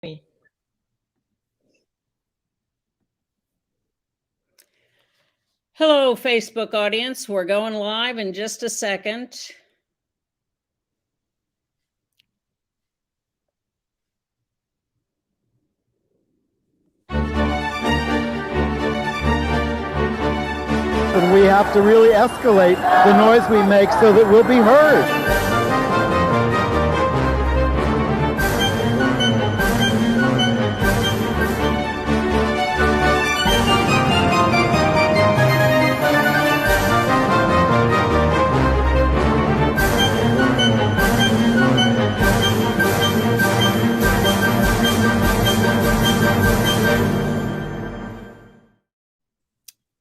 Me. Hello, Facebook audience. We're going live in just a second. And we have to really escalate the noise we make so that we'll be heard.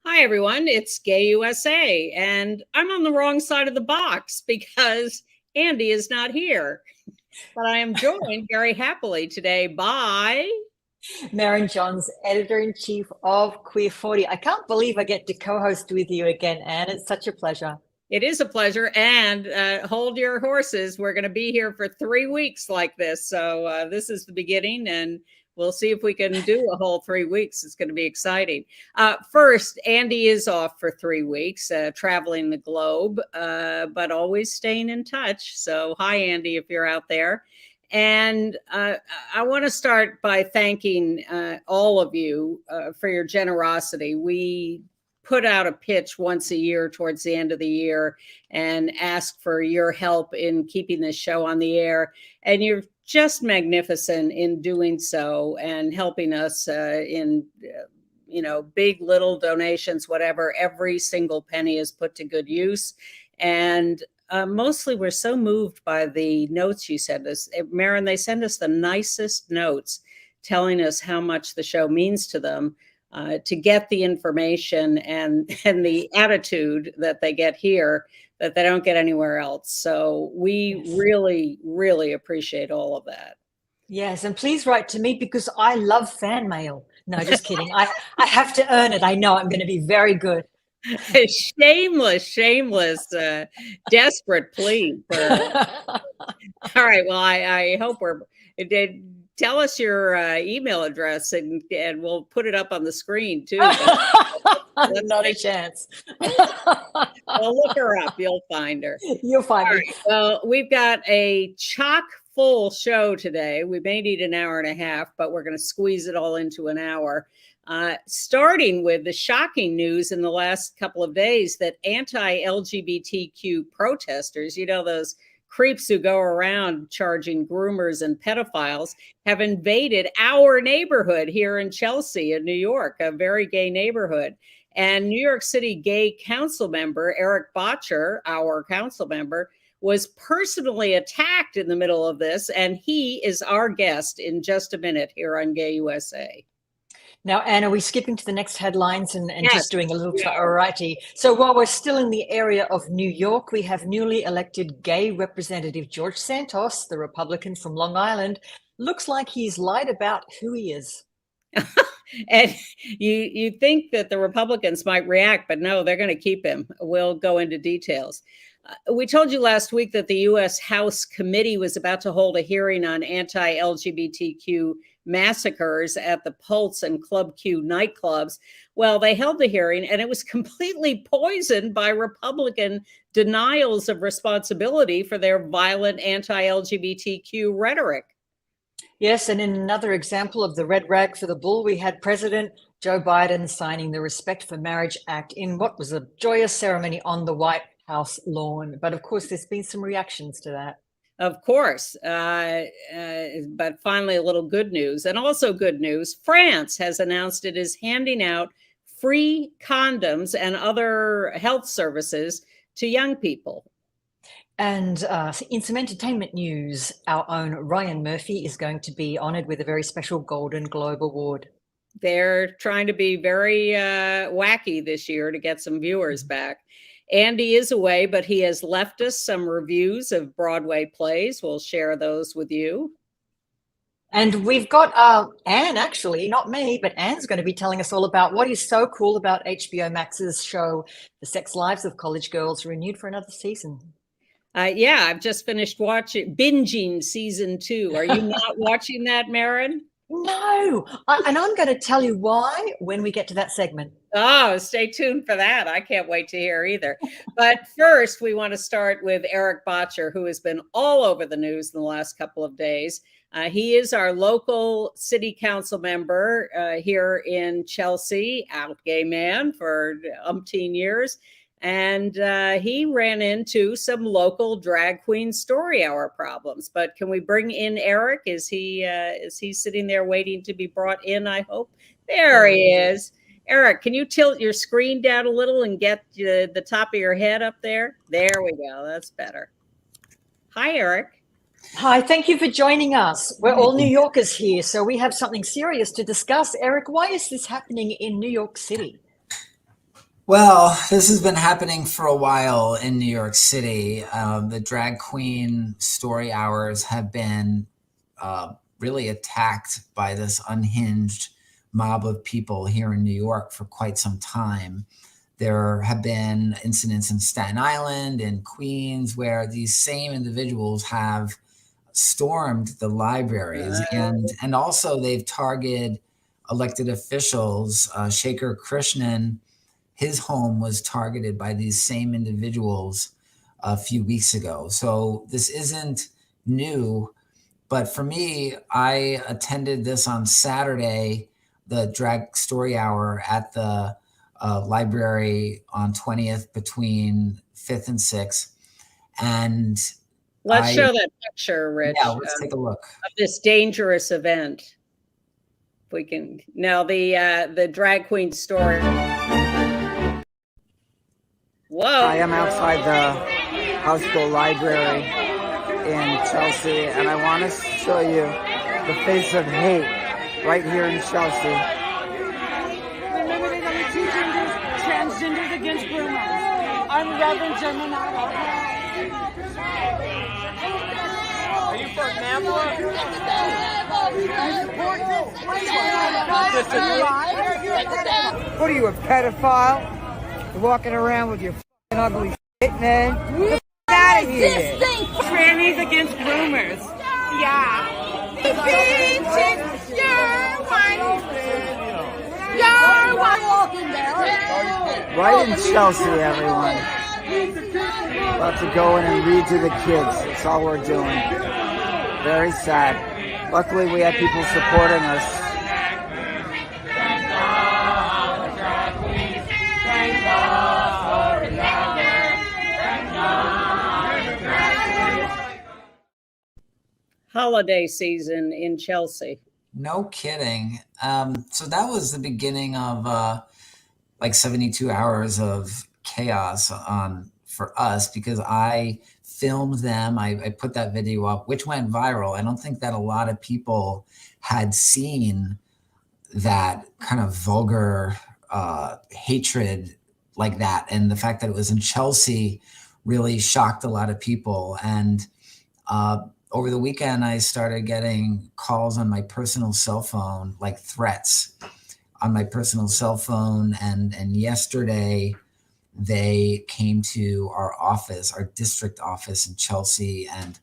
Hi, everyone. It's Gay USA, and I'm on the wrong side of the box because Andy is not here. But I am joined very happily today by Merryn Johns, editor-in-chief of Queer 40. I can't believe I get to co-host with you again, Anne. It's such a pleasure. It is a pleasure, and hold your horses. We're going to be here for 3 weeks like this, so this is the beginning, and we'll see if we can do a whole 3 weeks. It's going to be exciting. First, Andy is off for 3 weeks, traveling the globe, but always staying in touch. So hi, Andy, if you're out there. And I want to start by thanking all of you for your generosity. We put out a pitch once a year towards the end of the year and ask for your help in keeping this show on the air. And you're just magnificent in doing so and helping us in, big, little donations, whatever. Every single penny is put to good use. And mostly we're so moved by the notes you sent us. Merryn, they send us the nicest notes telling us how much the show means to them. To get the information and the attitude that they get here that they don't get anywhere else. So we really, really appreciate all of that. Yes, and please write to me because I love fan mail. No, just kidding. I have to earn it. I know I'm going to be very good. Shameless, desperate plea. All right. Well, I hope it did. Tell us your email address and we'll put it up on the screen too. Not a chance. Well, look her up. You'll find her. You'll find her. Right. Well, we've got a chock full show today. We may need an hour and a half, but we're going to squeeze it all into an hour. Starting with the shocking news in the last couple of days that anti-LGBTQ protesters, those creeps who go around charging groomers and pedophiles, have invaded our neighborhood here in Chelsea in New York, a very gay neighborhood. And New York City gay council member Erik Bottcher, our council member, was personally attacked in the middle of this. And he is our guest in just a minute here on Gay USA. Now, Anne, are we skipping to the next headlines and yes, just doing a little variety? So while we're still in the area of New York, we have newly elected gay representative George Santos, the Republican from Long Island. Looks like he's lied about who he is. And you think that the Republicans might react, but no, they're going to keep him. We'll go into details. We told you last week that the U.S. House Committee was about to hold a hearing on anti-LGBTQ massacres at the Pulse and Club Q nightclubs. Well, they held the hearing and it was completely poisoned by Republican denials of responsibility for their violent anti-LGBTQ rhetoric. Yes, and in another example of the red rag for the bull, we had President Joe Biden signing the Respect for Marriage Act in what was a joyous ceremony on the White House lawn. But of course, there's been some reactions to that. Of course, but finally a little good news, and also good news. France has announced it is handing out free condoms and other health services to young people. And in some entertainment news, our own Ryan Murphy is going to be honored with a very special Golden Globe Award. They're trying to be very wacky this year to get some viewers back. Andy is away, but he has left us some reviews of Broadway plays. We'll share those with you. And we've got Anne, actually, not me, but Anne's going to be telling us all about what is so cool about HBO Max's show, The Sex Lives of College Girls, renewed for another season. Yeah, I've just finished binging season 2. Are you not watching that, Merryn? No, and I'm going to tell you why when we get to that segment. Oh, stay tuned for that. I can't wait to hear either. But first, we want to start with Erik Bottcher, who has been all over the news in the last couple of days. He is our local city council member here in Chelsea, out gay man for umpteen years. And he ran into some local drag queen story hour problems. But can we bring in Erik? Is he sitting there waiting to be brought in, I hope? There he is. Erik, can you tilt your screen down a little and get the top of your head up there? There we go. That's better. Hi, Erik. Hi, thank you for joining us. We're all New Yorkers here, so we have something serious to discuss. Erik, why is this happening in New York City? Well, this has been happening for a while in New York City. The drag queen story hours have been really attacked by this unhinged mob of people here in New York for quite some time. There have been incidents in Staten Island and Queens where these same individuals have stormed the libraries, and also they've targeted elected officials. Shaker Krishnan, his home was targeted by these same individuals a few weeks ago. So this isn't new, but for me, I attended this on Saturday, the drag story hour at the library on 20th between 5th and 6th. And let's show that picture, Rich. Yeah, let's take a look. Of this dangerous event. If we can, now the drag queen story. Whoa. I am outside the House School Library in Chelsea, and I want to show you the face of hate right here in Chelsea. Remember, there's only 2 genders, transgenders against groomers. I'm Reverend Gemini. Are you for NAMBLA? What are you, a pedophile? You're walking around with your f***ing ugly shit, man. Get out of here. Trannies against groomers. Yeah. Right in Chelsea, everyone. About to go in and read to the kids. That's all we're doing. Very sad. Luckily, we have people supporting us. Holiday season in Chelsea. No kidding. So that was the beginning of like 72 hours of chaos for us, because I filmed them. I put that video up, which went viral. I don't think that a lot of people had seen that kind of vulgar hatred like that. And the fact that it was in Chelsea really shocked a lot of people. And over the weekend, I started getting calls on my personal cell phone, like threats on my personal cell phone. And yesterday, they came to our office, our district office in Chelsea, and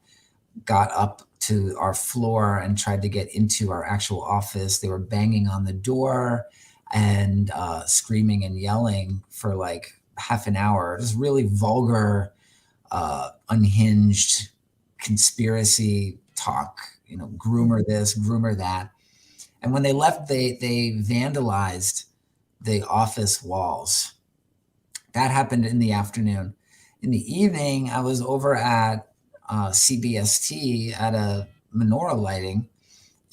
got up to our floor and tried to get into our actual office. They were banging on the door and screaming and yelling for like half an hour. It was really vulgar, unhinged conspiracy talk, groomer this, groomer that. And when they left, they vandalized the office walls. That happened in the afternoon. In the evening, I was over at CBST at a menorah lighting.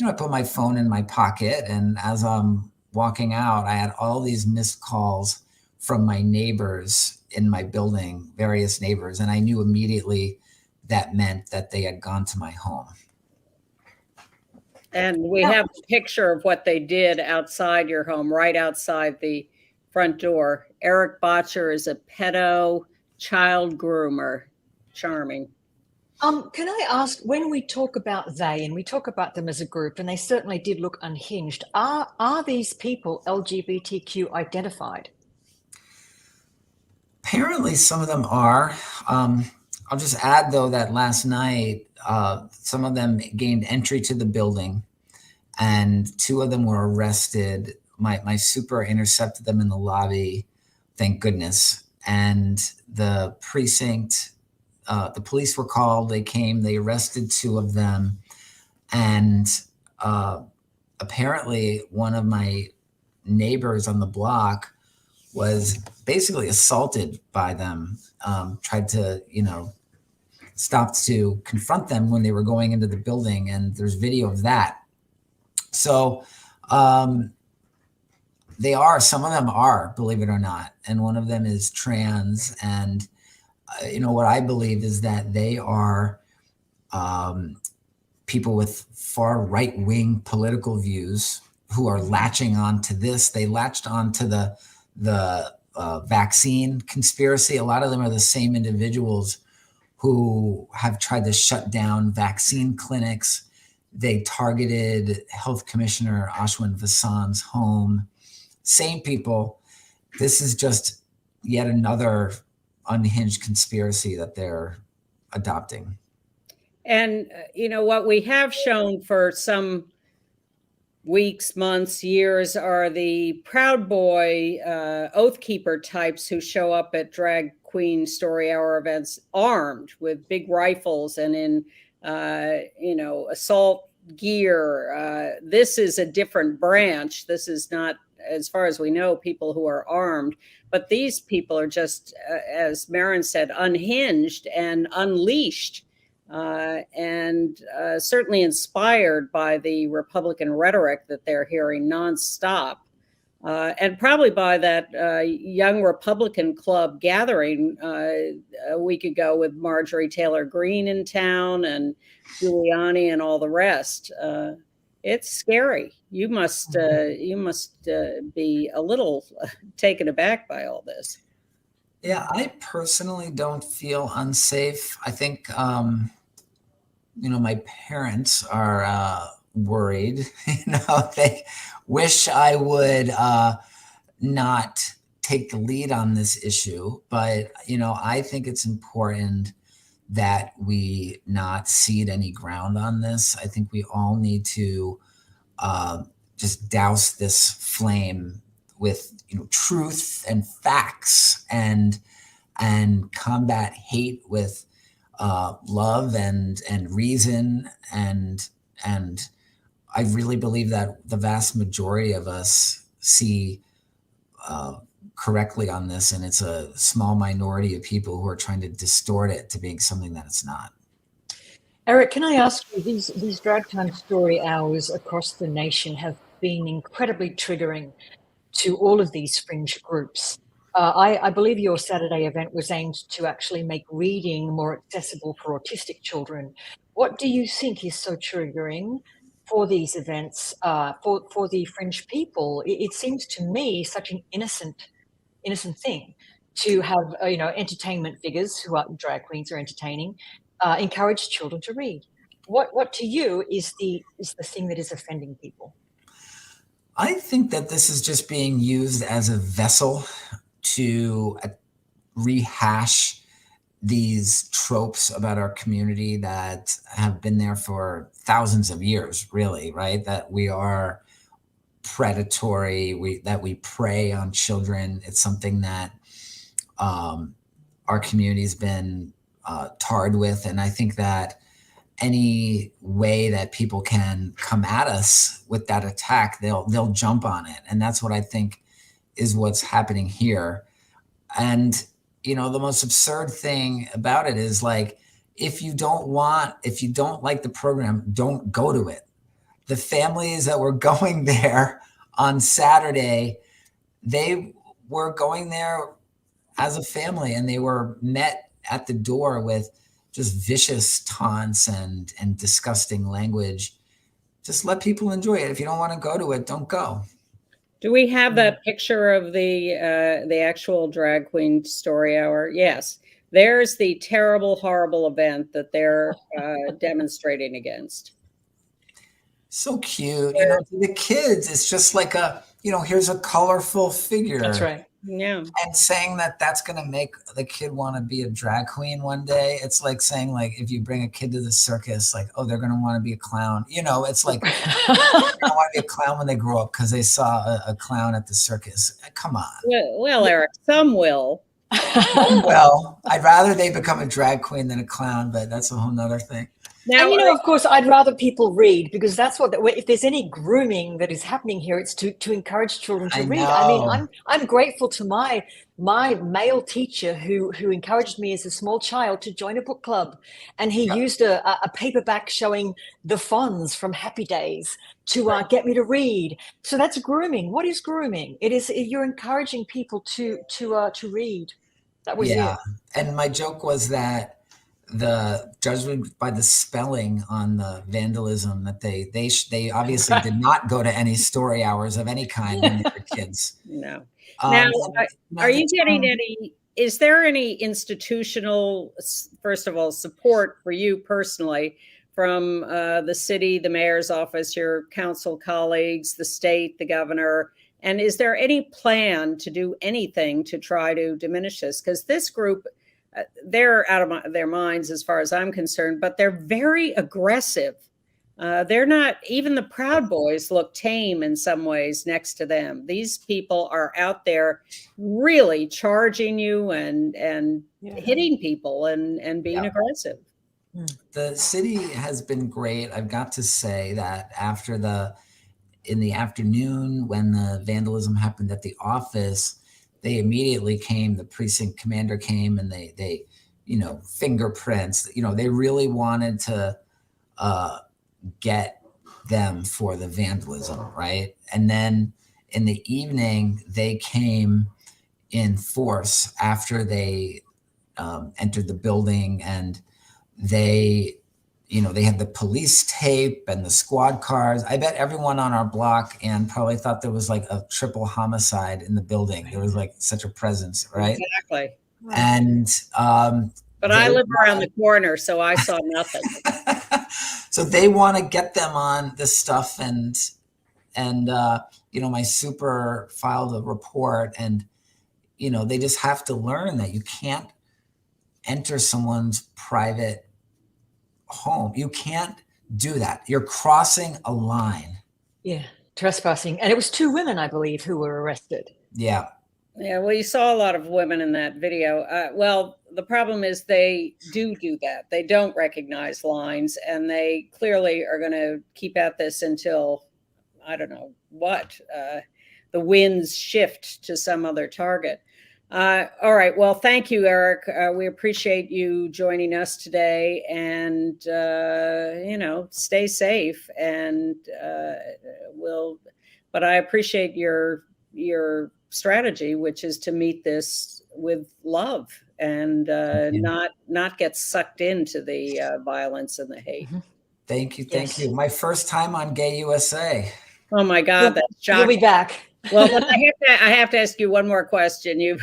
I put my phone in my pocket, and as I'm walking out, I had all these missed calls from my neighbors in my building, various neighbors, and I knew immediately that meant that they had gone to my home. And we have a picture of what they did outside your home, right outside the front door. Erik Bottcher is a pedo child groomer. Charming. Can I ask, when we talk about they, and we talk about them as a group, and they certainly did look unhinged, are these people LGBTQ identified? Apparently some of them are. I'll just add though that last night, some of them gained entry to the building, and 2 of them were arrested. My super intercepted them in the lobby, thank goodness. And the precinct, the police were called. They came. They arrested 2 of them, and apparently one of my neighbors on the block was basically assaulted by them. Tried to, stopped to confront them when they were going into the building, and there's video of that. So some of them are, believe it or not, and one of them is trans. And what I believe is that they are people with far right-wing political views who are latching on to this. They latched on to the vaccine conspiracy. A lot of them are the same individuals who have tried to shut down vaccine clinics. They targeted Health Commissioner Ashwin Vasan's home. Same people. This is just yet another unhinged conspiracy that they're adopting. And, what we have shown for some weeks, months, years are the Proud Boy Oath Keeper types who show up at drag queen story hour events armed with big rifles and in, assault gear. This is a different branch. This is not, as far as we know, people who are armed. But these people are just, as Merryn said, unhinged and unleashed. And certainly inspired by the Republican rhetoric that they're hearing nonstop, and probably by that young Republican club gathering a week ago with Marjorie Taylor Greene in town and Giuliani and all the rest. It's scary. You must be a little taken aback by all this. Yeah, I personally don't feel unsafe. I think my parents are worried. They wish I would not take the lead on this issue. But, I think it's important that we not cede any ground on this. I think we all need to just douse this flame with, truth and facts, and combat hate with love and reason. And I really believe that the vast majority of us see correctly on this, and it's a small minority of people who are trying to distort it to being something that it's not. Erik, can I ask you, these drag time story hours across the nation have been incredibly triggering to all of these fringe groups. I believe your Saturday event was aimed to actually make reading more accessible for autistic children. What do you think is so triggering for these events, for the fringe people? It seems to me such an innocent thing to have, entertainment figures who are drag queens are entertaining, encourage children to read. What to you is the thing that is offending people? I think that this is just being used as a vessel to rehash these tropes about our community that have been there for thousands of years, really, right? That we are predatory, that we prey on children. It's something that our community's been tarred with. And I think that any way that people can come at us with that attack, they'll jump on it. And that's what I think is what's happening here. And, the most absurd thing about it is, like, if you don't like the program, don't go to it. The families that were going there on Saturday, they were going there as a family, and they were met at the door with just vicious taunts and disgusting language. Just let people enjoy it. If you don't want to go to it, don't go. Do we have that picture of the actual drag queen story hour? Yes. There's the terrible, horrible event that they're demonstrating against. So cute. To the kids, it's just like here's a colorful figure. That's right. Yeah. And saying that that's going to make the kid want to be a drag queen one day. It's like saying, like, if you bring a kid to the circus, like, oh, they're going to want to be a clown. You know, it's like, they're going to want to be a clown when they grow up because they saw a clown at the circus. Come on. Well, Erik, some will. Well, I'd rather they become a drag queen than a clown, but that's a whole nother thing. Now, and, you know, of course, I'd rather people read, because that's what, if there's any grooming that is happening here, it's to encourage children to read. I mean, I'm grateful to my male teacher who encouraged me as a small child to join a book club, and he used a paperback showing the Fonz from Happy Days to get me to read. So that's grooming. What is grooming? It is, you're encouraging people to read. That was it. And my joke was that the judgment by the spelling on the vandalism, that they obviously did not go to any story hours of any kind when they were kids. No. Now, are you getting any, is there any institutional, first of all, support for you personally from the city, the mayor's office, your council colleagues, the state, the governor? And is there any plan to do anything to try to diminish this? Because this group, they're out of their minds as far as I'm concerned, but they're very aggressive. They're not, even the Proud Boys look tame in some ways next to them. These people are out there really charging you and hitting people and being aggressive. The city has been great. I've got to say that in the afternoon when the vandalism happened at the office, they immediately came, the precinct commander came, and they, you know, fingerprints, you know, they really wanted to get them for the vandalism, right? And then in the evening, they came in force after they entered the building, and they, you know, they had the police tape and the squad cars. I bet everyone on our block and probably thought there was like a triple homicide in the building. There was like such a presence, right? Exactly. And but I live around the corner, so I saw nothing. So they want to get them on this stuff, and you know, my super filed a report, and you know, they just have to learn that you can't enter someone's private home. You can't do that. You're crossing a line. Yeah, trespassing. And it was 2 women, I believe, who were arrested. Yeah. Yeah, well, you saw a lot of women in that video. Well, the problem is they do that. They don't recognize lines, and they clearly are going to keep at this until, I don't know what, the winds shift to some other target. All right. Well, thank you, Erik. We appreciate you joining us today, and, you know, stay safe, and but I appreciate your strategy, which is to meet this with love and not get sucked into the violence and the hate. Thank you. Thank you. My first time on Gay USA. Oh my God, that's shocking. You'll be back. Well, I have to ask you one more question. You've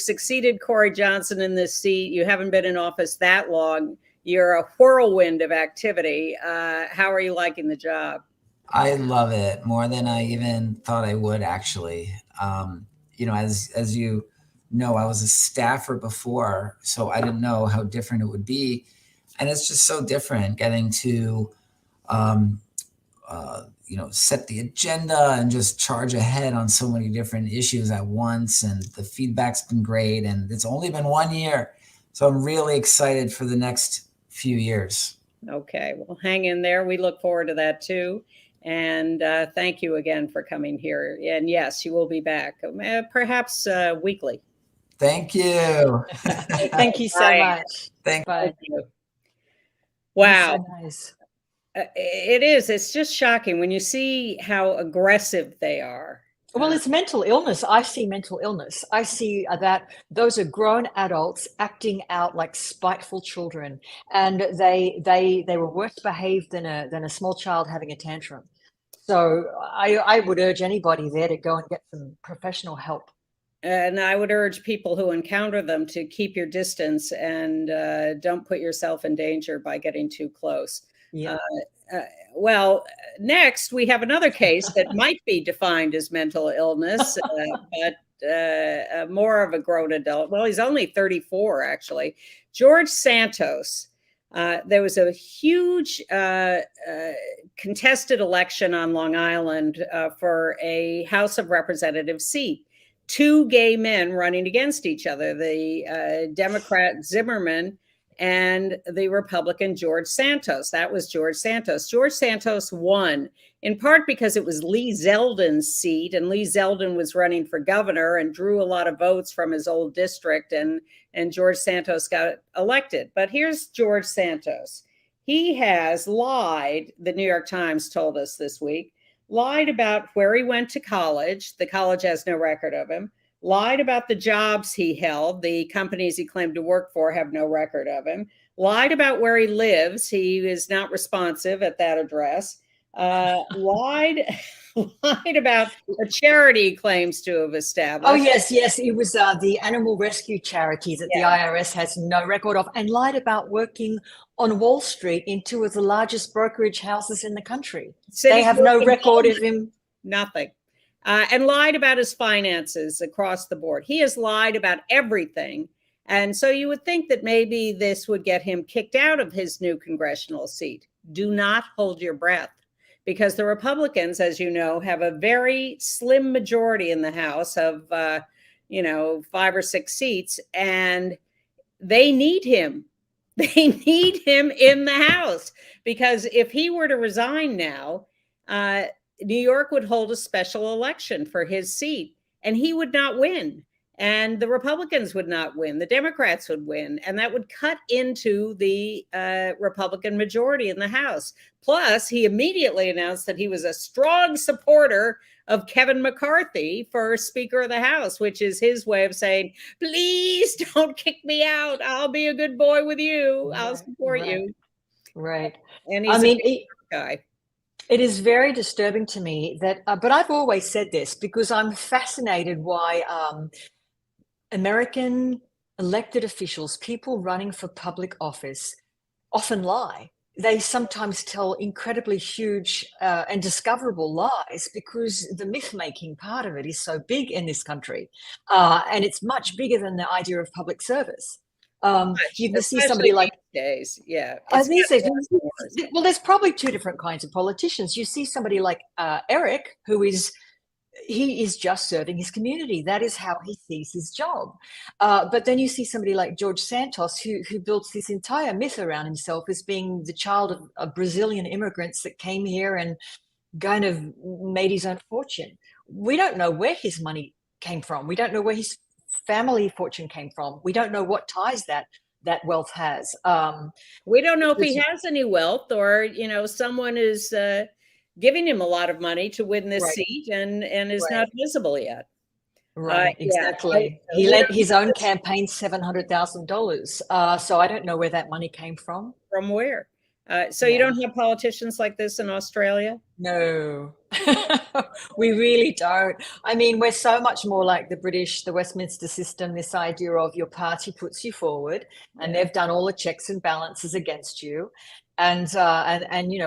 succeeded Corey Johnson in this seat. You haven't been in office that long. You're a whirlwind of activity. How are you liking the job? I love it more than I even thought I would, actually. You know, as you know, I was a staffer before, so I didn't know how different it would be. And it's just so different getting to, you know, set the agenda and just charge ahead on so many different issues at once. And the feedback's been great. And it's only been 1 year. So I'm really excited for the next few years. Okay, well, hang in there. We look forward to that too. And thank you again for coming here. And yes, you will be back, perhaps weekly. Thank you. Thank you so much. Thank you. Wow. So nice. It is. It's just shocking when you see how aggressive they are. Well, it's mental illness. I see mental illness. I see that those are grown adults acting out like spiteful children, and they were worse behaved than a small child having a tantrum. So I would urge anybody there to go and get some professional help. And I would urge people who encounter them to keep your distance and don't put yourself in danger by getting too close. Yeah. well, next we have another case that might be defined as mental illness, but more of a grown adult. Well, he's only 34, actually. George Santos. There was a huge contested election on Long Island for a House of Representatives seat. Two gay men running against each other, the Democrat Zimmerman and the Republican George Santos. That was George Santos. George Santos won, in part because it was Lee Zeldin's seat, and Lee Zeldin was running for governor and drew a lot of votes from his old district, and George Santos got elected. But here's George Santos. He has lied, the New York Times told us this week, lied about where he went to college. The college has no record of him. Lied about the jobs he held. The companies he claimed to work for have no record of him. Lied about where he lives. He is not responsive at that address. Lied about a charity he claims to have established. Oh, yes. It was the animal rescue charities that the IRS has no record of, and lied about working on Wall Street in two of the largest brokerage houses in the country. They have no record of him. Nothing. And lied about his finances across the board. He has lied about everything. And so you would think that maybe this would get him kicked out of his new congressional seat. Do not hold your breath, because the Republicans, as you know, have a very slim majority in the House of, 5 or 6 seats, and they need him. They need him in the House, because if he were to resign now, New York would hold a special election for his seat, and he would not win. And the Republicans would not win. The Democrats would win. And that would cut into the Republican majority in the House. Plus, he immediately announced that he was a strong supporter of Kevin McCarthy for Speaker of the House, which is his way of saying, please don't kick me out. I'll be a good boy with you. I'll support you. Right. And he's a guy. It is very disturbing to me that, but I've always said this because I'm fascinated why American elected officials, people running for public office, often lie. They sometimes tell incredibly huge and discoverable lies because the myth-making part of it is so big in this country. And it's much bigger than the idea of public service. You can see somebody like these days, these days, well, there's probably two different kinds of politicians. You see somebody like Erik, he is just serving his community. That is how he sees his job. But then you see somebody like George Santos, who builds this entire myth around himself as being the child of Brazilian immigrants that came here and kind of made his own fortune. We don't know where his money came from. We don't know where his family fortune came from. We don't know what ties that wealth has. We don't know if he has any wealth, or someone is giving him a lot of money to win this seat and is not visible yet. Right, exactly. He led his own campaign $700,000. So I don't know where that money came from. From where? So you don't have politicians like this in Australia? No, we really don't. I mean, we're so much more like the British, the Westminster system, this idea of your party puts you forward and they've done all the checks and balances against you. And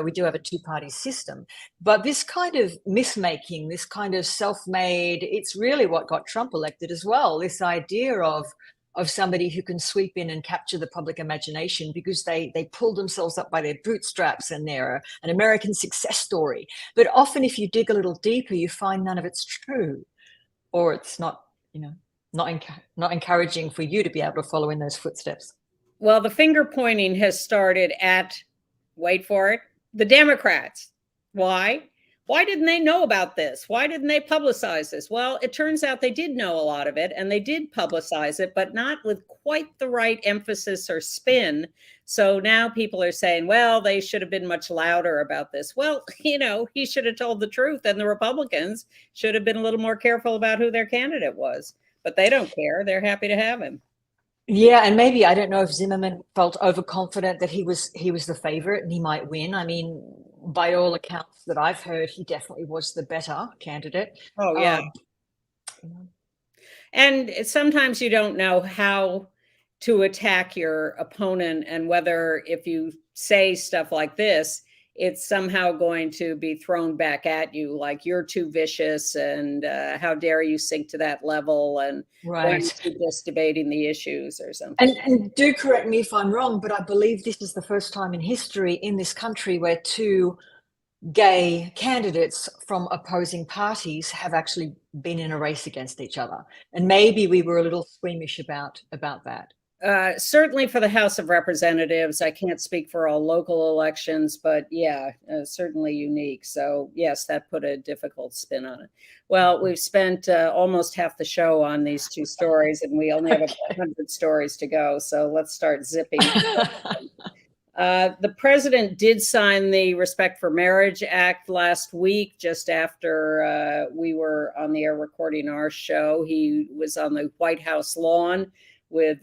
we do have a two-party system. But this kind of myth-making, this kind of self-made, it's really what got Trump elected as well. This idea of somebody who can sweep in and capture the public imagination because they pull themselves up by their bootstraps and they're an American success story. But often if you dig a little deeper, you find none of it's true, or it's not encouraging for you to be able to follow in those footsteps. Well, the finger pointing has started at, wait for it, the Democrats. Why? Why didn't they know about this? Why didn't they publicize this? Well, it turns out they did know a lot of it, and they did publicize it, but not with quite the right emphasis or spin. So now people are saying, well, they should have been much louder about this. Well, he should have told the truth, and the Republicans should have been a little more careful about who their candidate was. But they don't care. They're happy to have him. Yeah, and maybe, I don't know if Zimmerman felt overconfident that he was the favorite and he might win. I mean, by all accounts that I've heard, he definitely was the better candidate. Oh, yeah. And sometimes you don't know how to attack your opponent, and whether if you say stuff like this, it's somehow going to be thrown back at you, like you're too vicious and how dare you sink to that level, and why are you just debating the issues or something. And do correct me if I'm wrong, but I believe this is the first time in history in this country where two gay candidates from opposing parties have actually been in a race against each other. And maybe we were a little squeamish about that. Certainly for the House of Representatives, I can't speak for all local elections, but yeah, certainly unique. So yes, that put a difficult spin on it. Well, we've spent almost half the show on these two stories, and we only have about 100 stories to go. So let's start zipping. The president did sign the Respect for Marriage Act last week, just after we were on the air recording our show. He was on the White House lawn with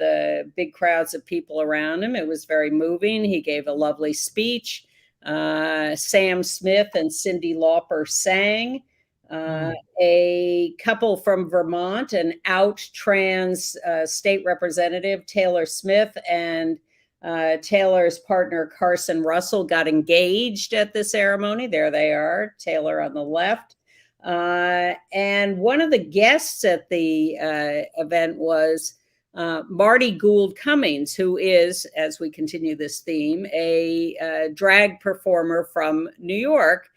big crowds of people around him. It was very moving. He gave a lovely speech. Sam Smith and Cyndi Lauper sang. A couple from Vermont, an out trans state representative, Taylor Smith, and Taylor's partner, Carson Russell, got engaged at the ceremony. There they are, Taylor on the left. And one of the guests at the event was Marty Gould Cummings, who is, as we continue this theme, a drag performer from New York,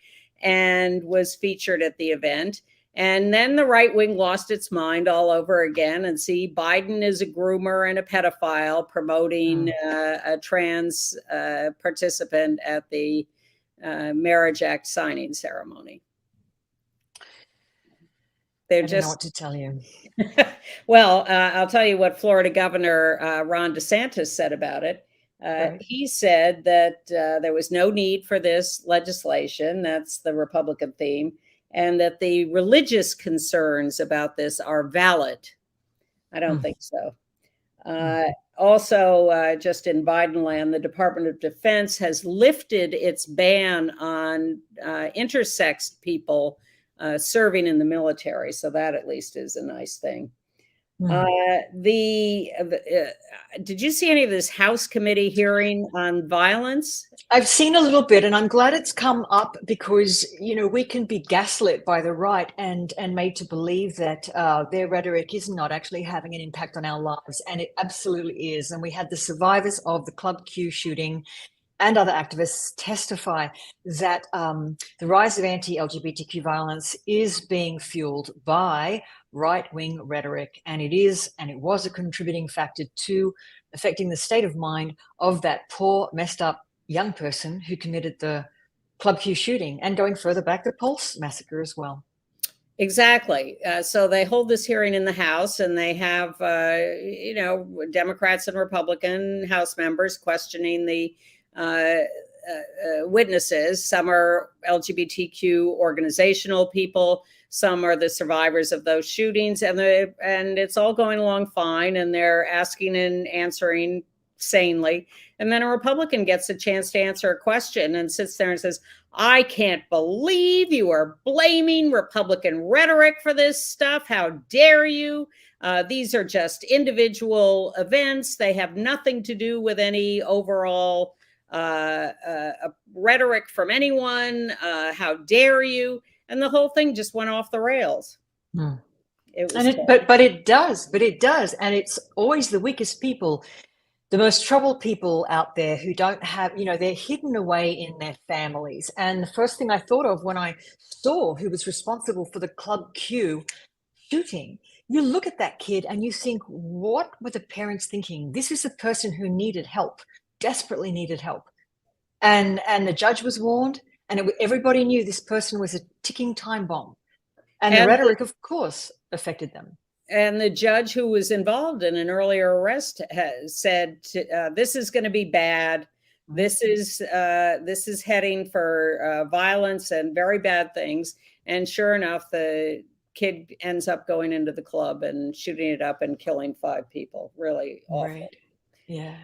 and was featured at the event. And then the right wing lost its mind all over again, and see Biden is a groomer and a pedophile promoting a trans participant at the Marriage Act signing ceremony. I don't know what to tell you. Well, I'll tell you what Florida Governor Ron DeSantis said about it. Right. He said that there was no need for this legislation. That's the Republican theme. And that the religious concerns about this are valid. I don't think so. Also, just in Biden land, the Department of Defense has lifted its ban on intersex people serving in the military. So that at least is a nice thing. Did you see any of this House committee hearing on violence? I've seen a little bit, and I'm glad it's come up because, you know, we can be gaslit by the right and made to believe that their rhetoric is not actually having an impact on our lives. And it absolutely is. And we had the survivors of the Club Q shooting and other activists testify that the rise of anti-LGBTQ violence is being fueled by right-wing rhetoric, and it was a contributing factor to affecting the state of mind of that poor, messed up young person who committed the Club Q shooting, and going further back, the Pulse massacre as well. Exactly. So they hold this hearing in the House, and they have, Democrats and Republican House members questioning the witnesses. Some are LGBTQ organizational people. Some are the survivors of those shootings, and it's all going along fine, and they're asking and answering sanely. And then a Republican gets a chance to answer a question and sits there and says, I can't believe you are blaming Republican rhetoric for this stuff. How dare you? These are just individual events. They have nothing to do with any overall rhetoric from anyone. How dare you? And the whole thing just went off the rails. But it does. And it's always the weakest people, the most troubled people out there who don't have, they're hidden away in their families. And the first thing I thought of when I saw who was responsible for the Club Q shooting, you look at that kid and you think, what were the parents thinking? This is a person who needed help, desperately needed help. And the judge was warned, and everybody knew this person was a ticking time bomb. And the rhetoric, of course, affected them. And the judge who was involved in an earlier arrest has said, this is going to be bad. This is heading for violence and very bad things. And sure enough, the kid ends up going into the club and shooting it up and killing 5 people. Really awful. Right. Yeah.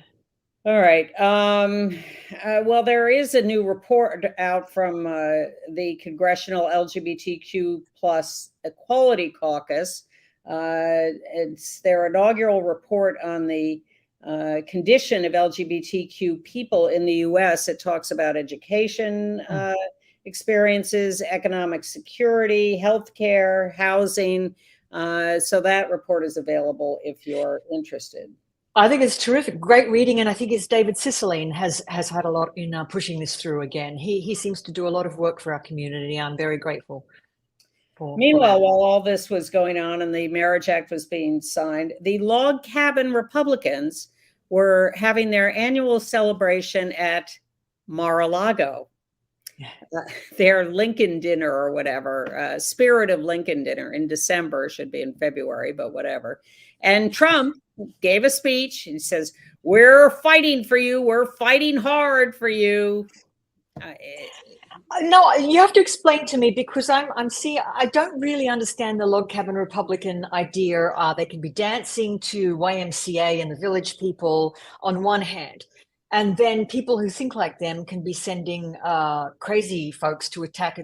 All right. Well, there is a new report out from the Congressional LGBTQ plus Equality Caucus. It's their inaugural report on the condition of LGBTQ people in the US. It talks about education experiences, economic security, healthcare, housing. So that report is available if you're interested. I think it's terrific, great reading, and I think it's David Cicilline has had a lot in pushing this through again. He seems to do a lot of work for our community. I'm very grateful. Meanwhile, while all this was going on and the Marriage Act was being signed, the Log Cabin Republicans were having their annual celebration at Mar-a-Lago. Their Lincoln dinner or whatever, Spirit of Lincoln dinner in December, should be in February, but whatever. And Trump gave a speech and says, "We're fighting for you. We're fighting hard for you." No, you have to explain to me, because I don't really understand the Log Cabin Republican idea. They can be dancing to YMCA and the Village People on one hand, and then people who think like them can be sending crazy folks to attack a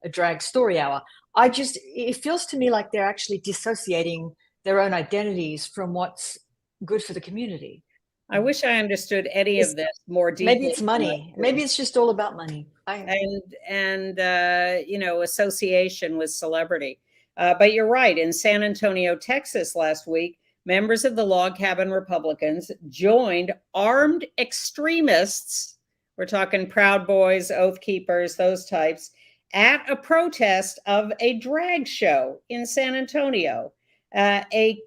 drag story hour. It feels to me like they're actually dissociating their own identities from what's good for the community. I wish I understood any of this more deeply. Maybe it's money. Maybe it's just all about money. And association with celebrity. But you're right. In San Antonio, Texas last week, members of the Log Cabin Republicans joined armed extremists, we're talking Proud Boys, Oath Keepers, those types, at a protest of a drag show in San Antonio, a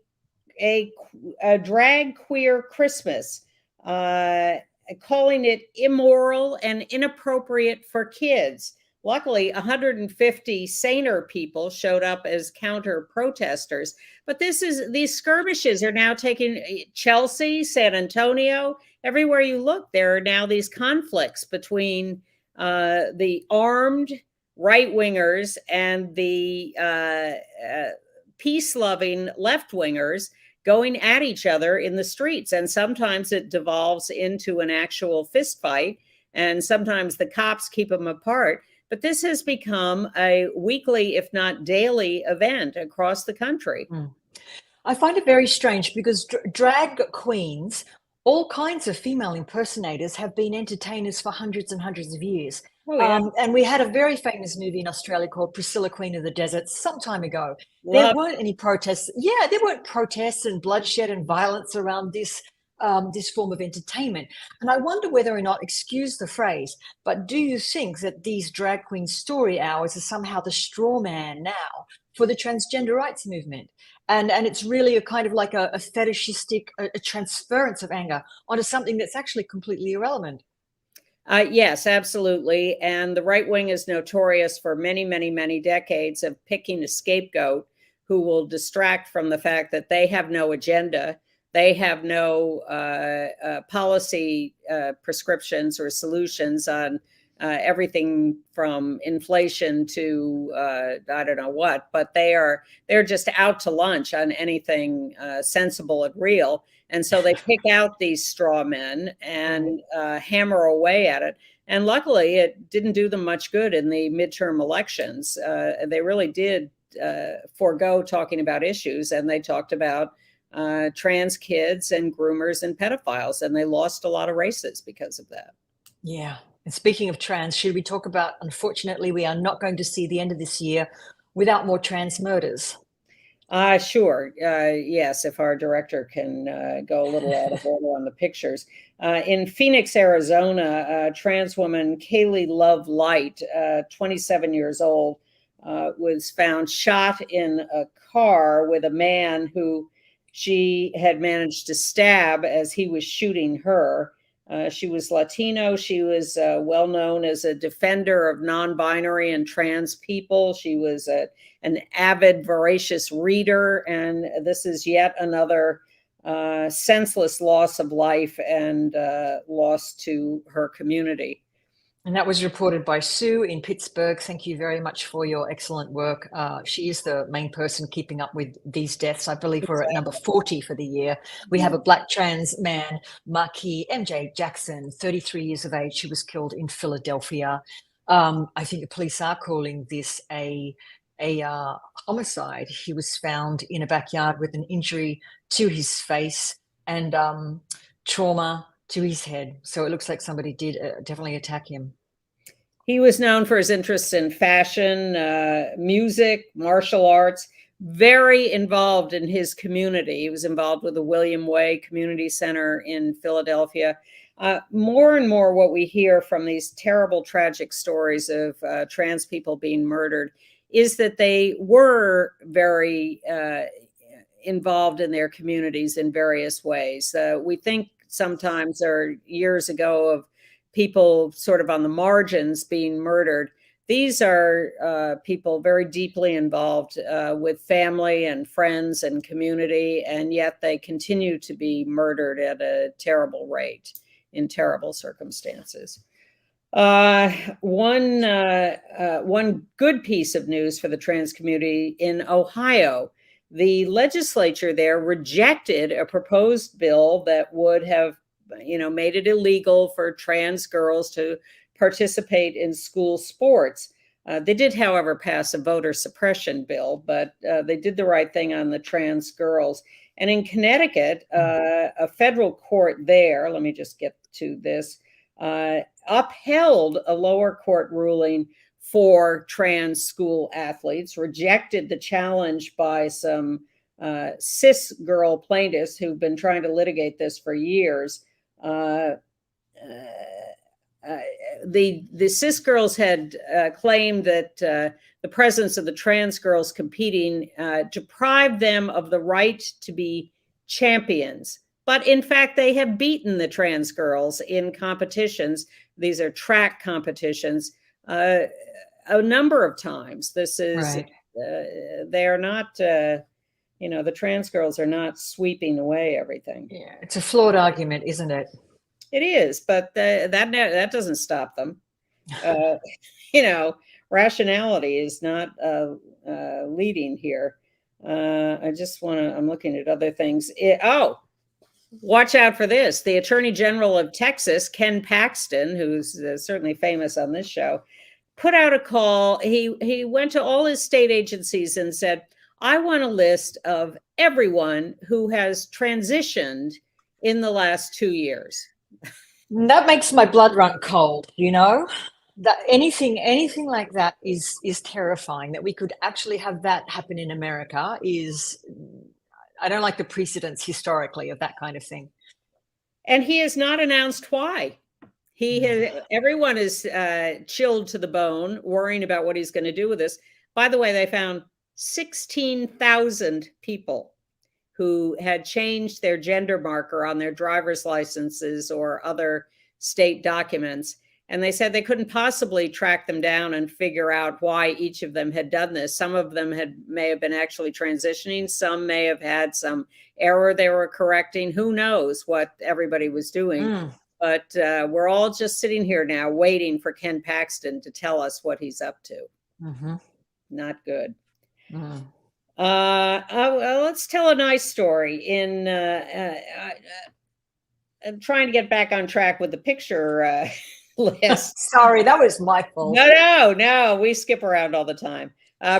drag queer Christmas, calling it immoral and inappropriate for kids. Luckily, 150 saner people showed up as counter protesters. But these skirmishes are now taking Chelsea, San Antonio, everywhere you look. There are now these conflicts between the armed right-wingers and the peace-loving left-wingers going at each other in the streets. And sometimes it devolves into an actual fist fight, and sometimes the cops keep them apart. But this has become a weekly, if not daily, event across the country. I find it very strange, because drag queens, all kinds of female impersonators, have been entertainers for hundreds and hundreds of years. Oh, yeah. And we had a very famous movie in Australia called Priscilla, Queen of the Desert, some time ago. There weren't any protests. Yeah, there weren't protests and bloodshed and violence around this form of entertainment. And I wonder whether or not, excuse the phrase, but do you think that these drag queen story hours are somehow the straw man now for the transgender rights movement? And it's really a kind of like a fetishistic, a transference of anger onto something that's actually completely irrelevant. Yes, absolutely. And the right wing is notorious for many, many, many decades of picking a scapegoat who will distract from the fact that they have no agenda. They have no policy prescriptions or solutions on everything from inflation to I don't know what, but they're just out to lunch on anything sensible and real. And so they pick out these straw men and hammer away at it. And luckily, it didn't do them much good in the midterm elections. They really did forego talking about issues, and they talked about trans kids and groomers and pedophiles, and they lost a lot of races because of that. Yeah. And speaking of trans, should we talk about, unfortunately, we are not going to see the end of this year without more trans murders? Sure. Yes, if our director can go a little out of order on the pictures. In Phoenix, Arizona, a trans woman, Kaylee Love Light, 27 years old, was found shot in a car with a man who she had managed to stab as he was shooting her. She was Latino. She was well known as a defender of non-binary and trans people. She was an avid, voracious reader. And this is yet another senseless loss of life and loss to her community. And that was reported by Sue in Pittsburgh. Thank you very much for your excellent work. She is the main person keeping up with these deaths. I believe we're at number 40 for the year. We have a Black trans man, Marquis MJ Jackson, 33 years of age. He was killed in Philadelphia. I think the police are calling this a homicide. He was found in a backyard with an injury to his face and trauma to his head. So it looks like somebody did definitely attack him. He was known for his interests in fashion, music, martial arts, very involved in his community. He was involved with the William Way Community Center in Philadelphia. More and more what we hear from these terrible, tragic stories of trans people being murdered is that they were very involved in their communities in various ways. We think sometimes, or years ago, of people sort of on the margins being murdered. These are people very deeply involved with family and friends and community, and yet they continue to be murdered at a terrible rate in terrible circumstances. One good piece of news for the trans community in Ohio. The legislature there rejected a proposed bill that would have made it illegal for trans girls to participate in school sports. They did, however, pass a voter suppression bill, but they did the right thing on the trans girls. And in Connecticut, a federal court there, let me just get to this, upheld a lower court ruling for trans school athletes, rejected the challenge by some cis girl plaintiffs who've been trying to litigate this for years. The cis girls had claimed that the presence of the trans girls competing deprived them of the right to be champions. But in fact, they have beaten the trans girls in competitions. These are track competitions a number of times. This is, right. They are not, the trans girls are not sweeping away everything. Yeah, it's a flawed argument, isn't it? It is, but that doesn't stop them. Rationality is not leading here. I'm looking at other things. Watch out for this. The Attorney General of Texas, Ken Paxton, who's certainly famous on this show, put out a call. He went to all his state agencies and said, I want a list of everyone who has transitioned in the last 2 years. That makes my blood run cold, that anything like that is terrifying. That we could actually have that happen in America I don't like the precedents historically of that kind of thing. And he has not announced why. Everyone is chilled to the bone, worrying about what he's going to do with this. By the way, they found 16,000 people who had changed their gender marker on their driver's licenses or other state documents. And they said they couldn't possibly track them down and figure out why each of them had done this. Some of them may have been actually transitioning. Some may have had some error they were correcting. Who knows what everybody was doing. But we're all just sitting here now waiting for Ken Paxton to tell us what he's up to. Mm-hmm. Not good. Mm. Let's tell a nice story. I'm trying to get back on track with the picture list. Sorry, that was my fault. No, we skip around all the time.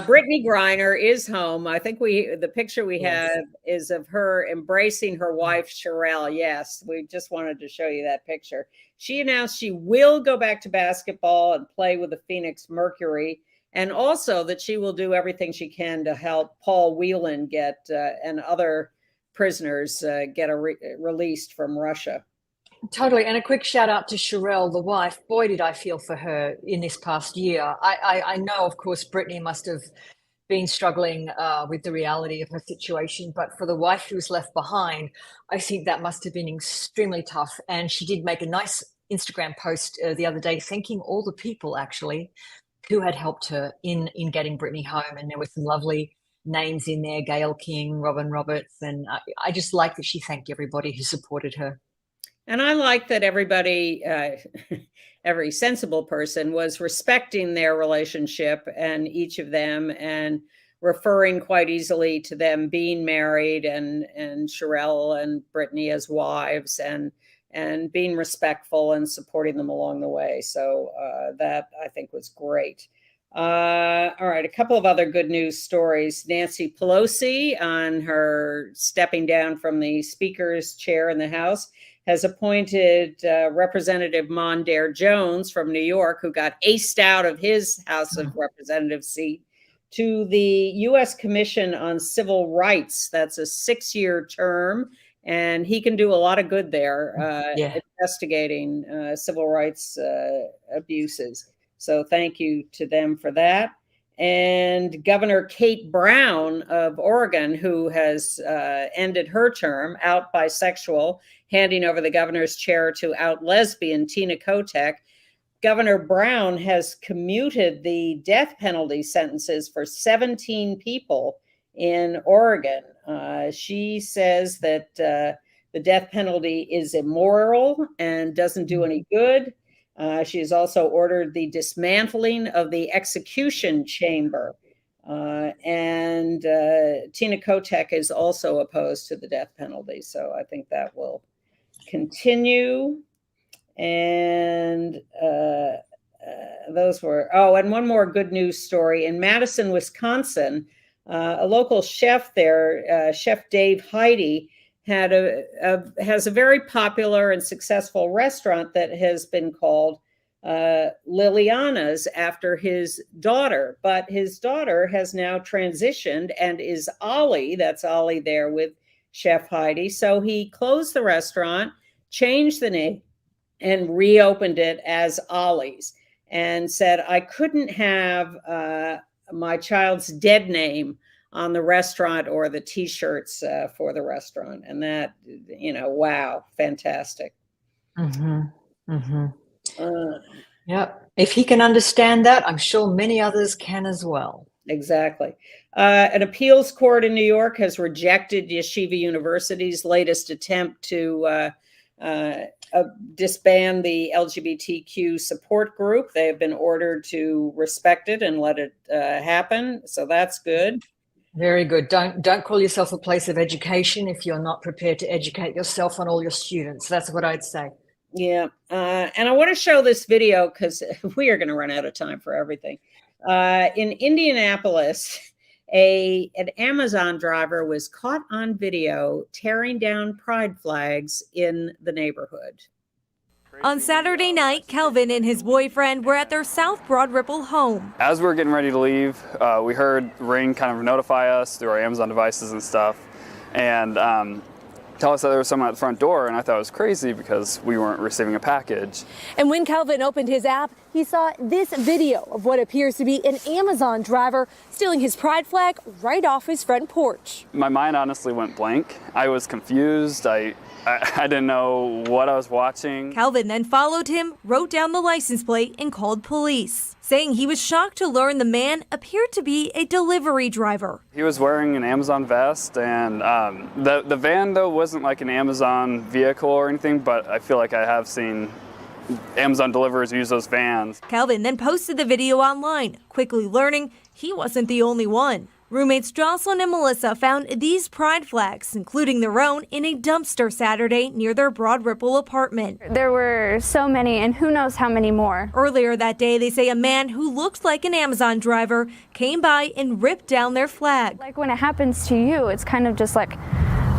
Brittany Griner is home. I think the picture we have is of her embracing her wife, Sherelle. Yes, we just wanted to show you that picture. She announced she will go back to basketball and play with the Phoenix Mercury, and also that she will do everything she can to help Paul Whelan and other prisoners get released from Russia. Totally. And a quick shout out to Sherelle, the wife. Boy, did I feel for her in this past year. I know, of course, Brittany must have been struggling with the reality of her situation, but for the wife who was left behind, I think that must have been extremely tough. And she did make a nice Instagram post the other day, thanking all the people actually who had helped her in getting Brittany home. And there were some lovely names in there, Gail King, Robin Roberts. And I just like that she thanked everybody who supported her. And I like that everybody, every sensible person was respecting their relationship and each of them and referring quite easily to them being married and Sherelle and Brittany as wives and being respectful and supporting them along the way. So that I think was great. All right, a couple of other good news stories. Nancy Pelosi, on her stepping down from the Speaker's chair in the House, has appointed Representative Mondaire Jones from New York, who got aced out of his House of Representatives seat, to the U.S. Commission on Civil Rights. That's a 6-year term, and he can do a lot of good there, investigating civil rights abuses. So thank you to them for that. And Governor Kate Brown of Oregon, who has ended her term, out bisexual, handing over the governor's chair to out lesbian Tina Kotek. Governor Brown has commuted the death penalty sentences for 17 people in Oregon. She says that the death penalty is immoral and doesn't do any good. She has also ordered the dismantling of the execution chamber. And Tina Kotek is also opposed to the death penalty. So I think that will continue. And those were, and one more good news story. In Madison, Wisconsin, a local chef there, Chef Dave Heidi, has a very popular and successful restaurant that has been called Liliana's after his daughter. But his daughter has now transitioned and is Ollie. That's Ollie there with Chef Heidi. So he closed the restaurant, changed the name, and reopened it as Ollie's, and said, I couldn't have my child's dead name on the restaurant or the T-shirts for the restaurant. And that, wow, fantastic. Yep. If he can understand that, I'm sure many others can as well. Exactly. An appeals court in New York has rejected Yeshiva University's latest attempt to disband the LGBTQ support group. They have been ordered to respect it and let it happen. So that's good. Very good. Don't call yourself a place of education if you're not prepared to educate yourself and all your students. That's what I'd say. Yeah. And I want to show this video because we are going to run out of time for everything. In Indianapolis, an Amazon driver was caught on video tearing down pride flags in the neighborhood. On Saturday night, Calvin and his boyfriend were at their South Broad Ripple home. As we were getting ready to leave, we heard Ring kind of notify us through our Amazon devices and stuff, and tell us that there was someone at the front door, and I thought it was crazy because we weren't receiving a package. And when Calvin opened his app, he saw this video of what appears to be an Amazon driver stealing his pride flag right off his front porch. My mind honestly went blank. I was confused. I didn't know what I was watching. Calvin then followed him, wrote down the license plate, and called police, saying he was shocked to learn the man appeared to be a delivery driver. He was wearing an Amazon vest, and the van, though, wasn't like an Amazon vehicle or anything, but I feel like I have seen Amazon deliverers use those vans. Calvin then posted the video online, quickly learning he wasn't the only one. Roommates Jocelyn and Melissa found these pride flags, including their own, in a dumpster Saturday near their Broad Ripple apartment. There were so many, and who knows how many more. Earlier that day, they say a man who looked like an Amazon driver came by and ripped down their flag. Like when it happens to you, it's kind of just like,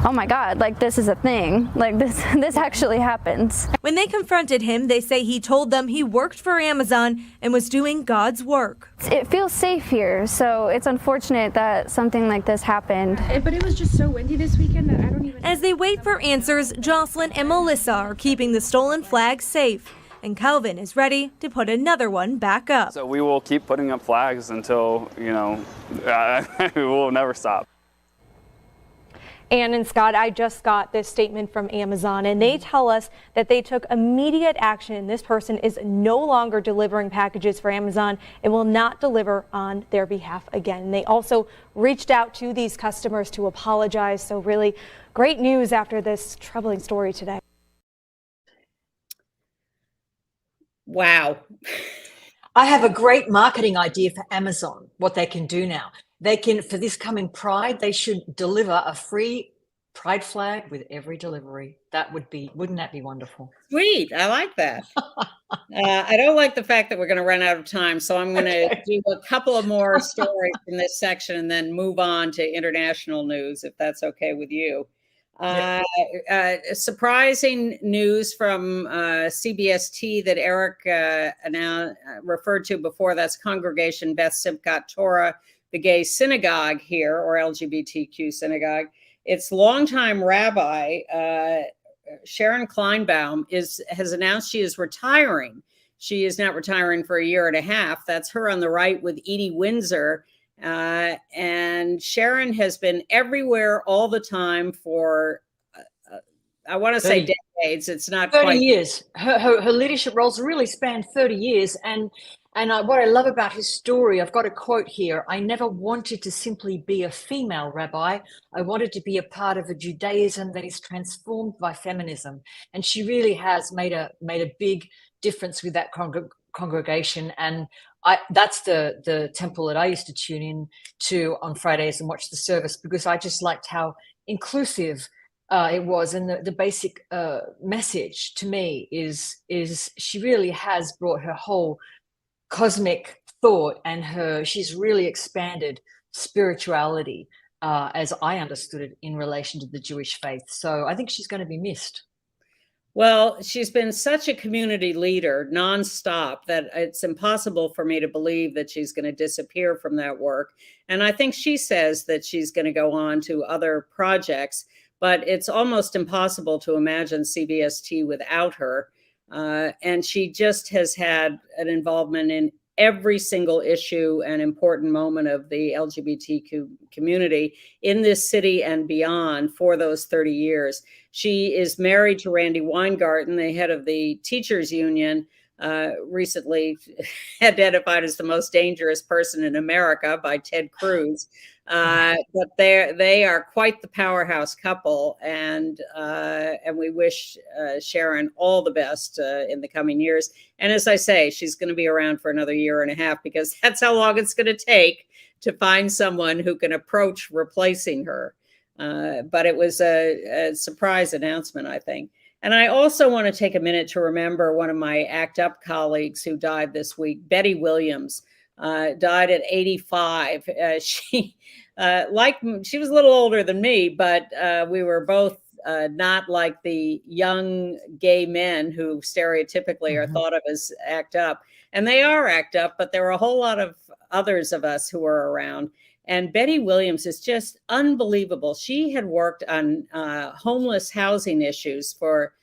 oh my God, like this is a thing. Like this actually happens. When they confronted him, they say he told them he worked for Amazon and was doing God's work. It feels safe here, so it's unfortunate that something like this happened. But it was just so windy this weekend that I don't even... As they wait for answers, Jocelyn and Melissa are keeping the stolen flag safe, and Calvin is ready to put another one back up. So we will keep putting up flags until, we will never stop. Ann and Scott, I just got this statement from Amazon, and they tell us that they took immediate action. This person is no longer delivering packages for Amazon and will not deliver on their behalf again. And they also reached out to these customers to apologize. So really great news after this troubling story today. Wow. I have a great marketing idea for Amazon, what they can do now. They can, for this coming Pride, they should deliver a free pride flag with every delivery. Wouldn't that be wonderful? Sweet. I like that. I don't like the fact that we're going to run out of time, so I'm going to do a couple of more stories in this section and then move on to international news, if that's okay with you. Surprising news from CBST that Erik now referred to before. That's Congregation Beth Simchat Torah, the gay synagogue here, or LGBTQ synagogue. Its longtime rabbi, Sharon Kleinbaum, has announced she is retiring. She is not retiring for a year and a half. That's her on the right with Edie Windsor. And Sharon has been everywhere all the time for, I want to say decades. It's not 30 quite years. Her leadership roles really spanned 30 years. And what I love about his story, I've got a quote here. I never wanted to simply be a female rabbi. I wanted to be a part of a Judaism that is transformed by feminism. And she really has made a big difference with that congregation. And that's the temple that I used to tune in to on Fridays and watch the service, because I just liked how inclusive it was. And the basic message to me is she really has brought her whole cosmic thought, and she's really expanded spirituality as I understood it in relation to the Jewish faith. So I think she's going to be missed. Well, she's been such a community leader nonstop that it's impossible for me to believe that she's going to disappear from that work. And I think she says that she's going to go on to other projects, but it's almost impossible to imagine CBST without her. And she just has had an involvement in every single issue and important moment of the LGBTQ community in this city and beyond for those 30 years. She is married to Randy Weingarten, the head of the teachers union, recently identified as the most dangerous person in America by Ted Cruz. But they are quite the powerhouse couple, and we wish Sharon all the best in the coming years. And as I say, she's going to be around for another year and a half, because that's how long it's going to take to find someone who can approach replacing her. But it was a surprise announcement, I think. And I also want to take a minute to remember one of my ACT UP colleagues who died this week, Betty Williams. Died at 85. She was a little older than me, but we were both not like the young gay men who stereotypically are thought of as ACT UP. And they are ACT UP, but there were a whole lot of others of us who were around. And Betty Williams is just unbelievable. She had worked on homeless housing issues for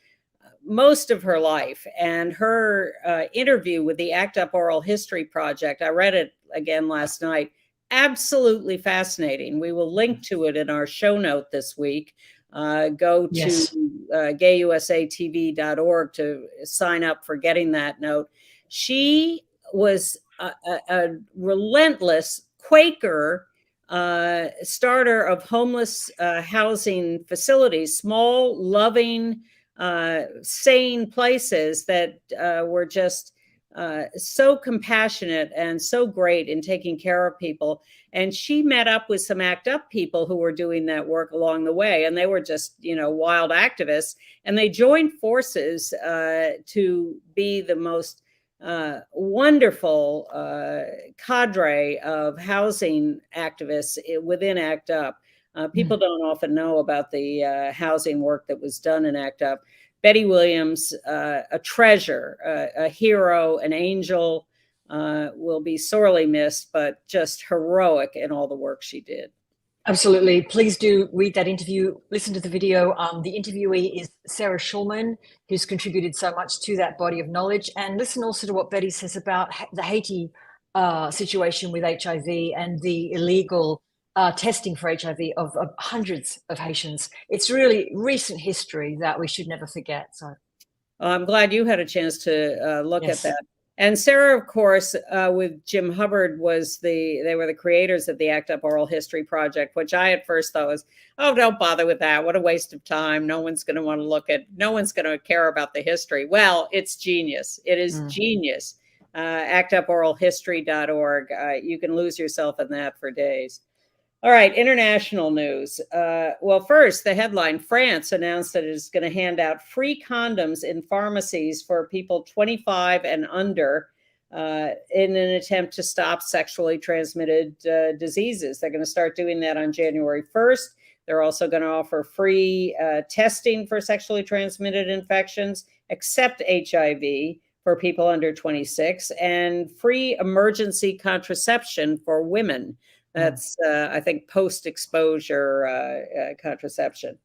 most of her life, and her interview with the ACT UP Oral History Project, I read it again last night, absolutely fascinating. We will link to it in our show note this week. Go to gayusatv.org to sign up for getting that note. She was a relentless Quaker starter of homeless housing facilities, small, loving, sane places that were just so compassionate and so great in taking care of people. And she met up with some ACT UP people who were doing that work along the way. And they were just, wild activists. And they joined forces to be the most wonderful cadre of housing activists within ACT UP. People don't often know about the housing work that was done in ACT UP. Betty Williams, a treasure, a hero, an angel, will be sorely missed, but just heroic in all the work she did. Absolutely. Please do read that interview, listen to the video. The interviewee is Sarah Schulman, who's contributed so much to that body of knowledge. And listen also to what Betty says about the Haiti situation with HIV and the illegal testing for HIV of hundreds of Haitians. It's really recent history that we should never forget. So I'm glad you had a chance to look at that. And Sarah, of course, with Jim Hubbard, they were the creators of the ACT UP Oral History Project, which I at first thought was, oh, don't bother with that. What a waste of time. No one's going to want to no one's going to care about the history. Well, it's genius. It is genius. ActUporalhistory.org. You can lose yourself in that for days. All right, international news. Well, first, the headline, France announced that it is going to hand out free condoms in pharmacies for people 25 and under in an attempt to stop sexually transmitted diseases. They're going to start doing that on January 1st. They're also going to offer free testing for sexually transmitted infections, except HIV, for people under 26, and free emergency contraception for women. That's, I think, post-exposure contraception.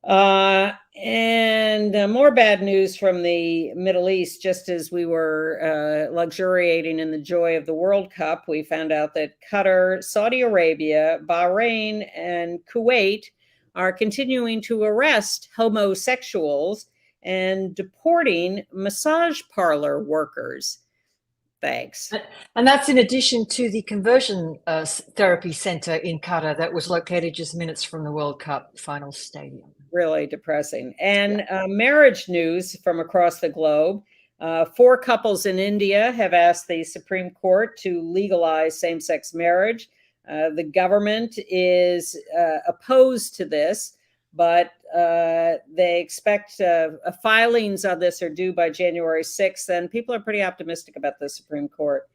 And more bad news from the Middle East. Just as we were luxuriating in the joy of the World Cup, we found out that Qatar, Saudi Arabia, Bahrain, and Kuwait are continuing to arrest homosexuals and deporting massage parlor workers. Thanks. And that's in addition to the conversion therapy center in Qatar that was located just minutes from the World Cup final stadium. Really depressing. And marriage news from across the globe. 4 couples in India have asked the Supreme Court to legalize same-sex marriage. The government is opposed to this, but they expect filings on this are due by January 6th, and people are pretty optimistic about the Supreme Court.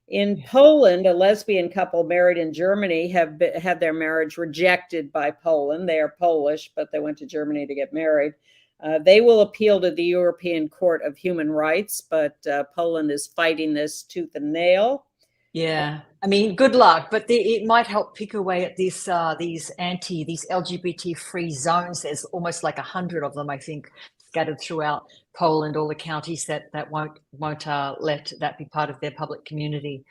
In Poland, a lesbian couple married in Germany have had their marriage rejected by Poland. They are Polish, but they went to Germany to get married. They will appeal to the European Court of Human Rights, but Poland is fighting this tooth and nail. Yeah, I mean, good luck, but it might help pick away at these LGBT free zones. There's almost like 100 of them, I think, scattered throughout Poland, all the counties that won't let that be part of their public community.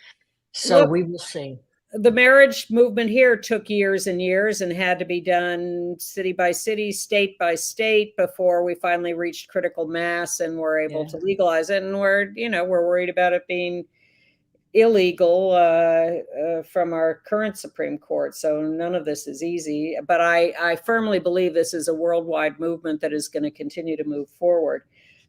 So Look, we will see. The marriage movement here took years and years and had to be done city by city, state by state before we finally reached critical mass and were able to legalize it. And we're worried about it being illegal from our current Supreme Court. So none of this is easy, but I firmly believe this is a worldwide movement that is going to continue to move forward.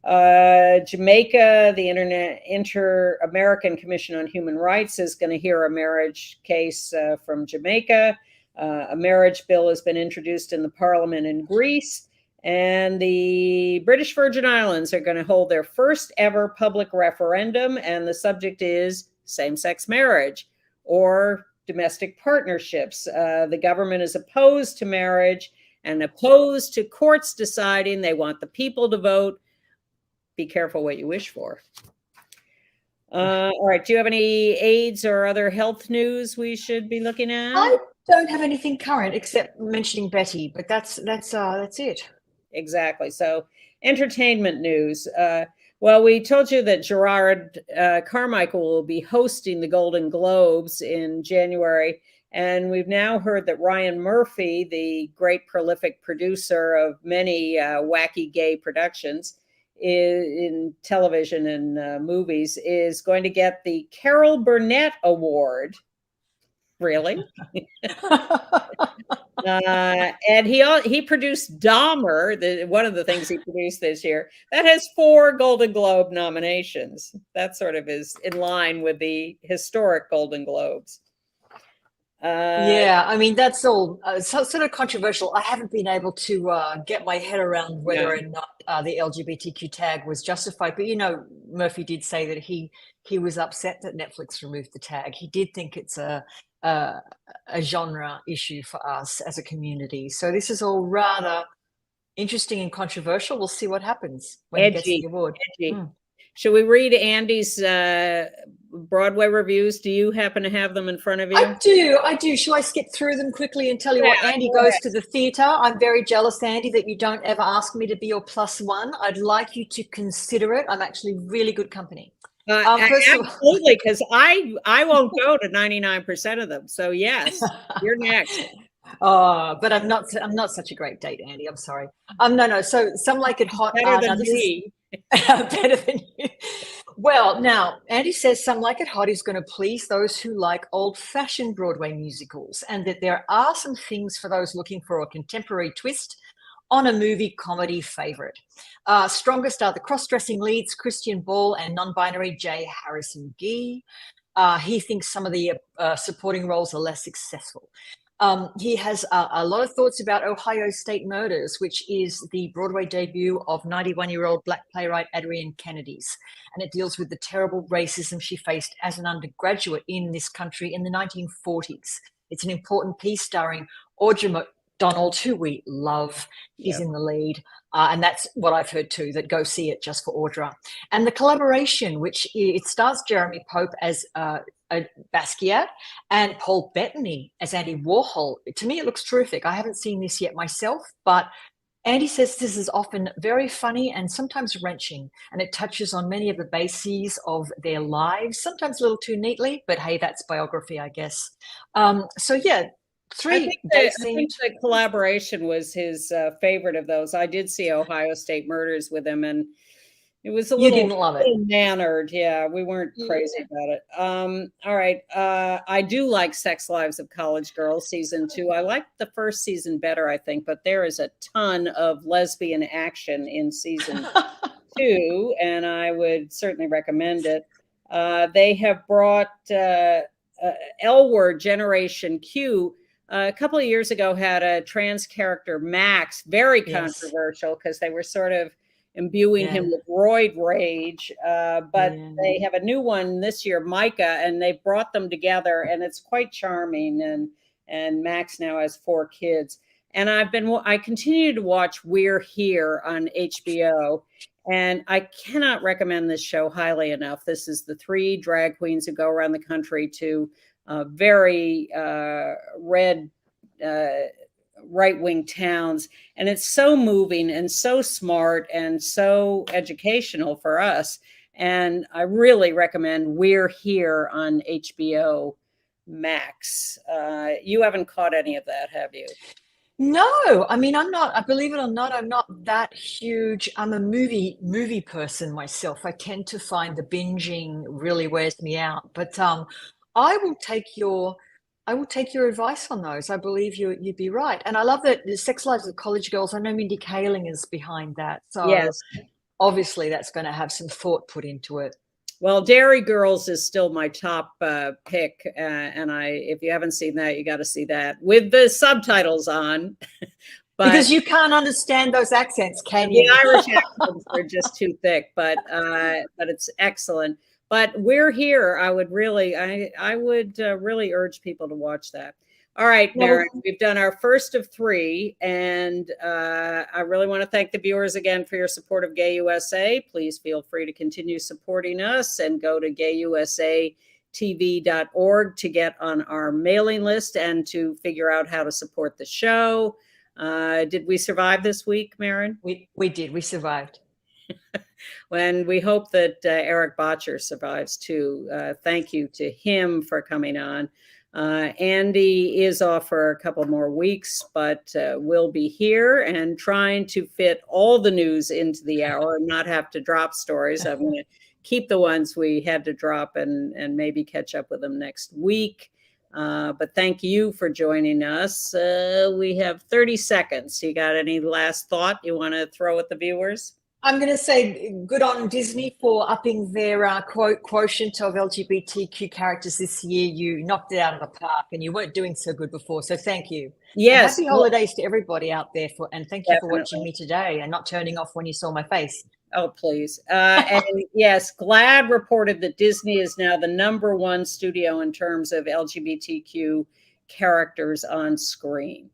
Jamaica, the Inter-American Commission on Human Rights is going to hear a marriage case from Jamaica. A marriage bill has been introduced in the parliament in Greece. And the British Virgin Islands are going to hold their first ever public referendum. And the subject is same-sex marriage or domestic partnerships. The government is opposed to marriage and opposed to courts deciding. They want the people to vote. Be careful what you wish for. All right. Do you have any AIDS or other health news we should be looking at? I don't have anything current except mentioning Betty, but that's it. Exactly. So entertainment news. Well, we told you that Gerard Carmichael will be hosting the Golden Globes in January. And we've now heard that Ryan Murphy, the great prolific producer of many wacky gay productions in television and movies, is going to get the Carol Burnett Award. Really? And he produced Dahmer, one of the things he produced this year, that has 4 Golden Globe nominations. That sort of is in line with the historic Golden Globes. Yeah, I mean, that's all sort of controversial. I haven't been able to get my head around whether or not the LGBTQ tag was justified. But, Murphy did say that he was upset that Netflix removed the tag. He did think it's a genre issue for us as a community. So this is all rather interesting and controversial. We'll see what happens when he gets the award. Should we read Andy's Broadway reviews? Do you happen to have them in front of you? I do. Shall I skip through them quickly and tell you what? Andy goes to the theater. I'm very jealous, Andy, that you don't ever ask me to be your +1. I'd like you to consider it. I'm actually really good company. Absolutely, because I won't go to 99% of them. So yes, you're next. Oh, but I'm not such a great date, Andy. I'm sorry. No. So Some Like It Hot. Better than me. Better than you. Well, now Andy says Some Like It Hot is going to please those who like old-fashioned Broadway musicals, and that there are some things for those looking for a contemporary twist on a movie comedy favorite. Strongest are the cross-dressing leads Christian Ball and non-binary J. Harrison Gee. he thinks some of the supporting roles are less successful. He has a lot of thoughts about Ohio State Murders, which is the Broadway debut of 91-year-old Black playwright Adrienne Kennedy's. And it deals with the terrible racism she faced as an undergraduate in this country in the 1940s. It's an important piece starring Audra McDonald, who we love. She's in the lead. And that's what I've heard too, that go see it just for Audra. And the collaboration, which it stars Jeremy Pope as Basquiat and Paul Bettany as Andy Warhol. To me, it looks terrific. I haven't seen this yet myself, but Andy says this is often very funny and sometimes wrenching, and it touches on many of the bases of their lives, sometimes a little too neatly, but hey, that's biography, I guess. So yeah, I think the collaboration was his favorite of those. I did see Ohio State Murders with him, and it was a little, didn't love it. Mannered. Yeah, we weren't crazy about it. All right. I do like Sex Lives of College Girls season 2. I liked the first season better, I think, but there is a ton of lesbian action in season 2, and I would certainly recommend it. They have brought L Word Generation Q. A couple of years ago had a trans character, Max, very controversial because they were sort of imbuing him with roid rage, but they have a new one this year, Micah, and they brought them together, and it's quite charming. And Max now has 4 kids, and I continue to watch We're Here on HBO, and I cannot recommend this show highly enough. This is the 3 drag queens who go around the country to very red right-wing towns, and it's so moving and so smart and so educational for us, and I really recommend We're Here on HBO Max. You haven't caught any of that, have you? No, I mean, believe it or not, I'm not that huge. I'm a movie person myself. I tend to find the binging really wears me out, but I will take your advice on those. I believe you'd be right. And I love that the Sex Lives of College Girls, I know Mindy Kaling is behind that. So obviously that's going to have some thought put into it. Well, Dairy Girls is still my top pick. And if you haven't seen that, you got to see that with the subtitles on. But because you can't understand those accents, can you? The Irish accents are just too thick, but it's excellent. But We're Here, I would really urge people to watch that. All right, Merryn, we've done our first of 3, and I really want to thank the viewers again for your support of Gay USA. Please feel free to continue supporting us and go to gayusatv.org to get on our mailing list and to figure out how to support the show. Did we survive this week, Merryn? We did. We survived. And we hope that Erik Bottcher survives too. Thank you to him for coming on. Andy is off for a couple more weeks, but we'll be here and trying to fit all the news into the hour and not have to drop stories. I'm going to keep the ones we had to drop and maybe catch up with them next week. But thank you for joining us. We have 30 seconds. You got any last thought you want to throw at the viewers? I'm going to say good on Disney for upping their quotient of LGBTQ characters this year. You knocked it out of the park, and you weren't doing so good before. So thank you. Yes. And happy holidays to everybody out there, and thank you for watching me today and not turning off when you saw my face. Oh, please. And yes, GLAAD reported that Disney is now the #1 studio in terms of LGBTQ characters on screen.